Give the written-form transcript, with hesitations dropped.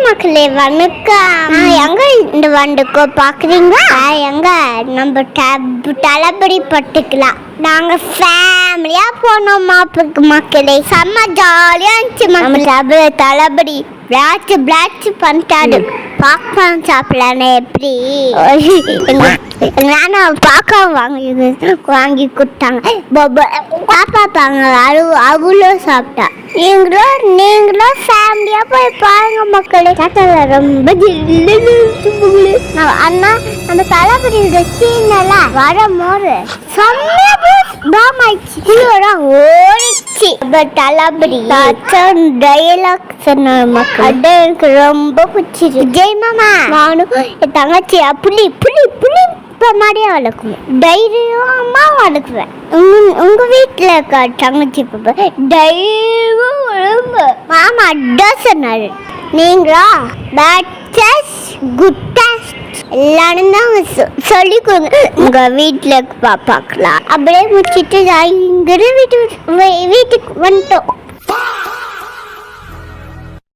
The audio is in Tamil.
மக்களே வணக்கம். எங்க இந்த வண்டுக்கோ பாக்குறீங்களா? எங்க நம்ம தளபதி பட்டுக்கலாம். நாங்க ஃபேமிலியா போனோம் மாப்புக்கு மக்களே. செம்ம ஜாலியா இருந்துச்சு. தளபதி பிளாச்சு பண்ணிட்டாரு. பாப்கார்ன் சாப்பிடலானே எப்படி நானும் பாப்கார்ன் வாங்கி கொடுத்தாங்க. பாப்பா பாங்க அவ்வளோ சாப்பிட்டா. நீங்களும் ஃபேமிலியா போய் பாருங்க மக்களே. ரொம்ப அண்ணா நம்ம தளபதியோட சீன் எல்லாம் வரும்போது ஓடிச்சு. தளபதி டயலாக் சொன்ன மக்கள் எனக்கு ரொம்ப பிடிச்சிருக்கு. ஜெய் மாமா நானும் என் தங்கச்சி புளி புளி புளி மாதிரியே வளர்க்குவேன். தைரியமா வளர்க்குவேன். உங்க வீட்டுல இருக்க தங்கச்சி தைரியம் மாமா அட்ரஸ் சொன்னாரு. நீங்களா எல்லாரும் தான் சொல்லி கொடுங்க. உங்க வீட்டுல பாப்பாக்கலாம் அப்படியே முடிச்சுட்டு வீட்டுக்கு வந்துட்டோம்.